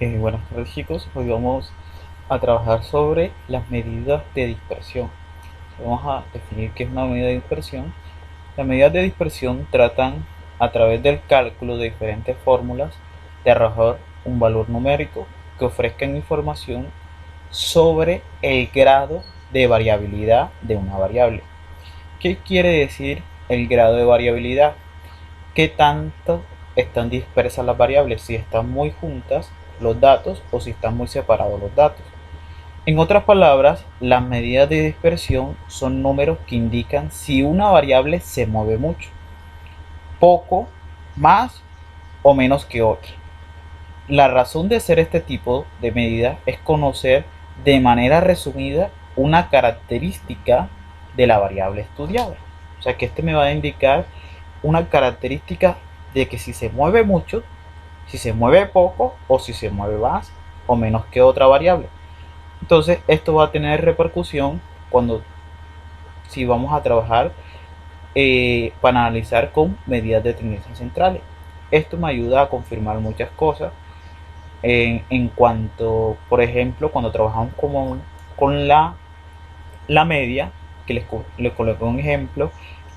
Buenas tardes chicos, hoy vamos a trabajar sobre las medidas de dispersión. Vamos a definir qué es una medida de dispersión. Las medidas de dispersión tratan a través del cálculo de diferentes fórmulas de arrojar un valor numérico que ofrezcan información sobre el grado de variabilidad de una variable. ¿Qué quiere decir el grado de variabilidad? ¿Qué tanto están dispersas las variables? Si están muy juntas los datos o si están muy separados los datos. En otras palabras, las medidas de dispersión son números que indican si una variable se mueve mucho, poco, más o menos que otra. La razón de ser este tipo de medidas es conocer de manera resumida una característica de la variable estudiada. O sea que este me va a indicar una característica de que si se mueve mucho, si se mueve poco o si se mueve más o menos que otra variable. Entonces esto va a tener repercusión cuando si vamos a trabajar para analizar con medidas de tendencias centrales. Esto me ayuda a confirmar muchas cosas en cuanto, por ejemplo, cuando trabajamos con la media, que les coloco un ejemplo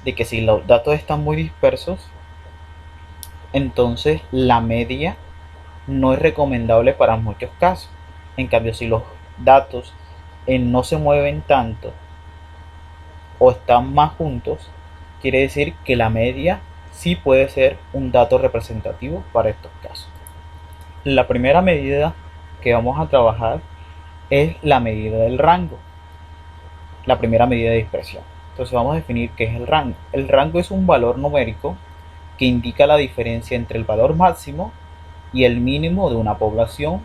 de que si los datos están muy dispersos, entonces la media no es recomendable para muchos casos. En cambio, si los datos no se mueven tanto o están más juntos, quiere decir que la media sí puede ser un dato representativo para estos casos. La primera medida que vamos a trabajar es la medida del rango, la primera medida de dispersión. Entonces vamos a definir qué es el rango. El rango es un valor numérico que indica la diferencia entre el valor máximo y el mínimo de una población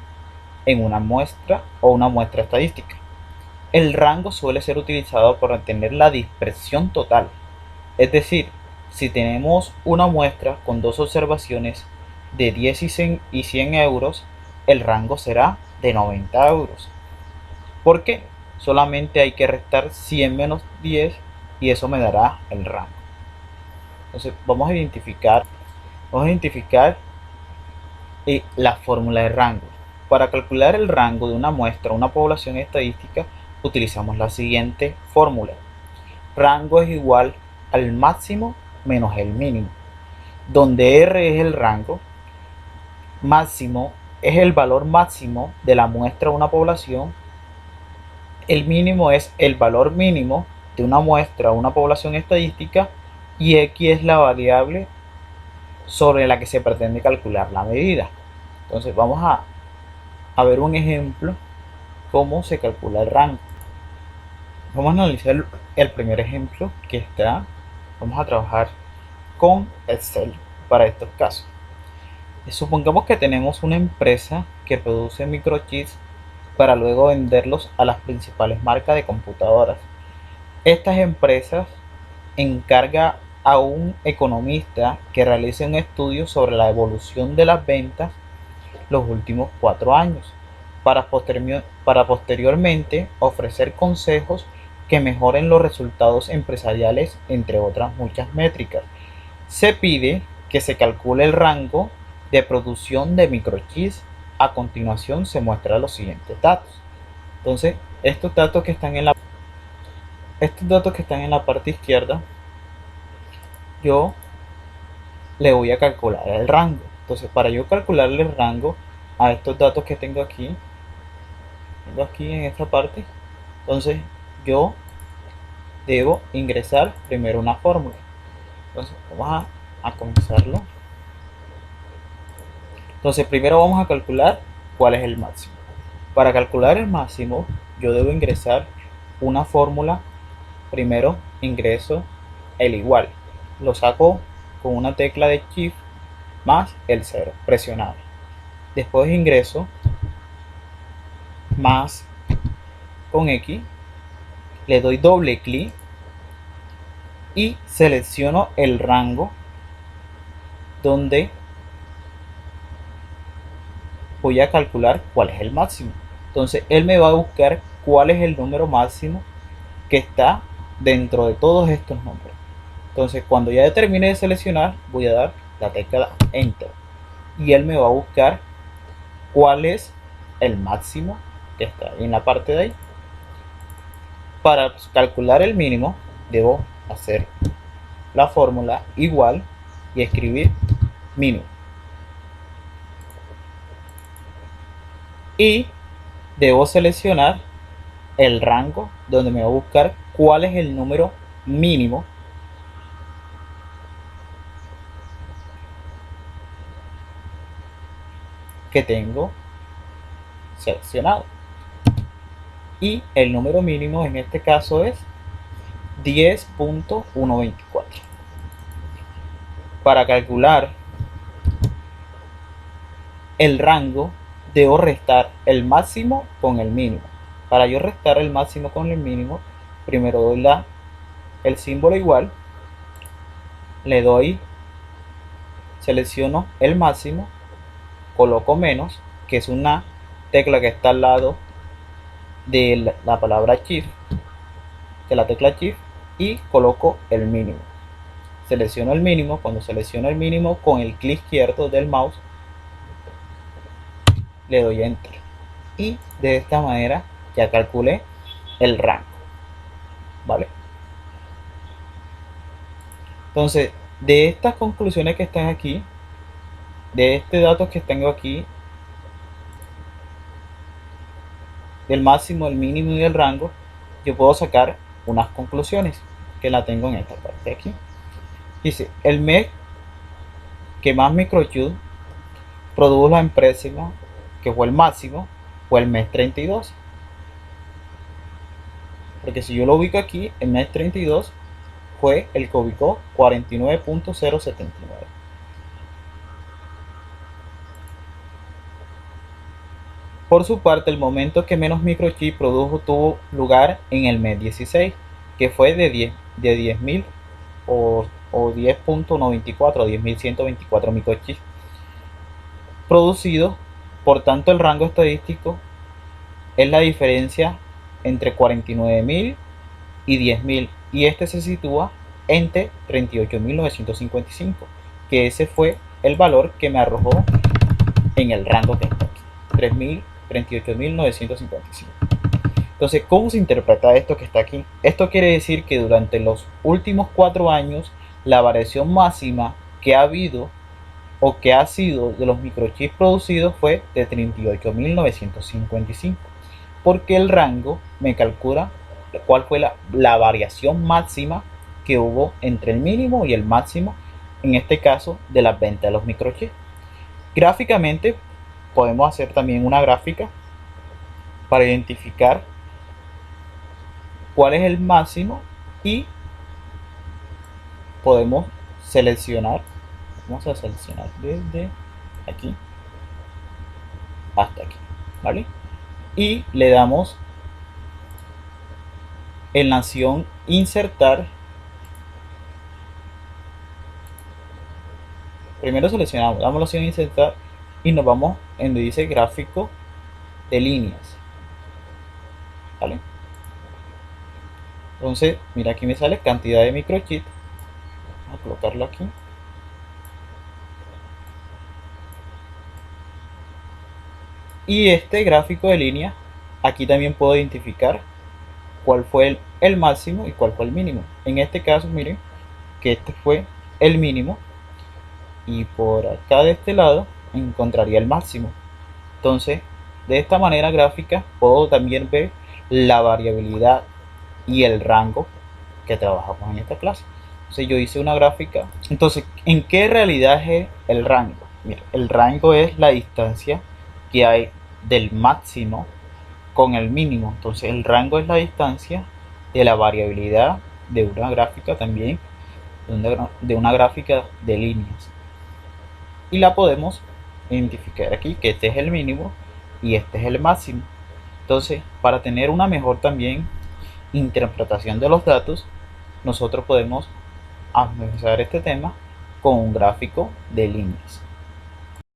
en una muestra o una muestra estadística. El rango suele ser utilizado para obtener la dispersión total. Es decir, si tenemos una muestra con dos observaciones de 10 y 100 euros, el rango será de 90 euros. ¿Por qué? Solamente hay que restar 100 menos 10 y eso me dará el rango. Entonces vamos a identificar la fórmula de rango. Para calcular el rango de una muestra o una población estadística utilizamos la siguiente fórmula. Rango es igual al máximo menos el mínimo, donde R es el rango, máximo es el valor máximo de la muestra o una población, el mínimo es el valor mínimo de una muestra o una población estadística y X es la variable sobre la que se pretende calcular la medida. Entonces vamos a ver un ejemplo cómo se calcula el rango. Vamos a analizar el primer ejemplo que está. Vamos a trabajar con Excel para estos casos. Supongamos que tenemos una empresa que produce microchips para luego venderlos a las principales marcas de computadoras. Estas empresas encarga a un economista que realice un estudio sobre la evolución de las ventas los últimos 4 años para posteriormente ofrecer consejos que mejoren los resultados empresariales, entre otras muchas métricas. Se pide que se calcule el rango de producción de microchips. A continuación se muestran los siguientes datos. Entonces, estos datos que están en la parte izquierda, yo le voy a calcular el rango. Entonces, para yo calcularle el rango a estos datos que tengo aquí en esta parte, entonces yo debo ingresar primero una fórmula. Entonces, vamos a comenzarlo. Entonces, primero vamos a calcular cuál es el máximo. Para calcular el máximo, yo debo ingresar una fórmula. Primero ingreso el igual. Lo saco con una tecla de Shift más el 0 presionado. Después ingreso más con X. Le doy doble clic y selecciono el rango donde voy a calcular cuál es el máximo. Entonces él me va a buscar cuál es el número máximo que está dentro de todos estos números. Entonces cuando ya termine de seleccionar, voy a dar la tecla Enter y él me va a buscar cuál es el máximo que está en la parte de ahí. Para calcular el mínimo, debo hacer la fórmula igual y escribir mínimo. Y debo seleccionar el rango donde me va a buscar cuál es el número mínimo que tengo seleccionado. Y el número mínimo en este caso es 10.124. Para calcular el rango, debo restar el máximo con el mínimo. Para yo restar el máximo con el mínimo, primero doy el símbolo igual, le doy, selecciono el máximo, coloco menos, que es una tecla que está al lado de la palabra shift, de la tecla shift, y coloco el mínimo. Selecciono el mínimo. Cuando selecciono el mínimo, con el clic izquierdo del mouse le doy enter, y de esta manera ya calculé el rango, ¿vale? Entonces, de estas conclusiones que están aquí, de este dato que tengo aquí, del máximo, el mínimo y el rango, yo puedo sacar unas conclusiones que la tengo en esta parte de aquí. Dice, el mes que más microchip produjo la empresa, que fue el máximo, fue el mes 32. Porque si yo lo ubico aquí, el mes 32 fue el que ubicó 49.079. Por su parte, el momento que menos microchip produjo tuvo lugar en el mes 16, que fue de 10.000 o 10.94 o 10.124 microchips producidos. Por tanto, el rango estadístico es la diferencia entre 49.000 y 10.000, y este se sitúa entre 38.955, que ese fue el valor que me arrojó en el rango que está aquí, 38.955. Entonces, ¿cómo se interpreta esto que está aquí? Esto quiere decir que durante los últimos 4 años la variación máxima que ha habido o que ha sido de los microchips producidos fue de 38.955, porque el rango me calcula cuál fue la variación máxima que hubo entre el mínimo y el máximo, en este caso de las ventas de los microchips. Gráficamente podemos hacer también una gráfica para identificar cuál es el máximo, y podemos seleccionar, vamos a seleccionar desde aquí hasta aquí, ¿vale? Y le damos en la opción insertar. Primero seleccionamos, damos la opción insertar y nos vamos en donde dice gráfico de líneas, ¿vale? Entonces, mira, aquí me sale cantidad de microchip. Vamos a colocarlo aquí. Y este gráfico de línea, aquí también puedo identificar cuál fue el máximo y cuál fue el mínimo. En este caso, miren que este fue el mínimo, y por acá de este lado encontraría el máximo. Entonces, de esta manera gráfica puedo también ver la variabilidad y el rango que trabajamos en esta clase. Entonces yo hice una gráfica. Entonces, ¿en qué realidad es el rango? Mira, el rango es la distancia que hay del máximo con el mínimo. Entonces el rango es la distancia de la variabilidad de una gráfica también, de una gráfica de líneas. Y la podemos identificar aquí, que este es el mínimo y este es el máximo. Entonces, para tener una mejor también interpretación de los datos, nosotros podemos analizar este tema con un gráfico de líneas.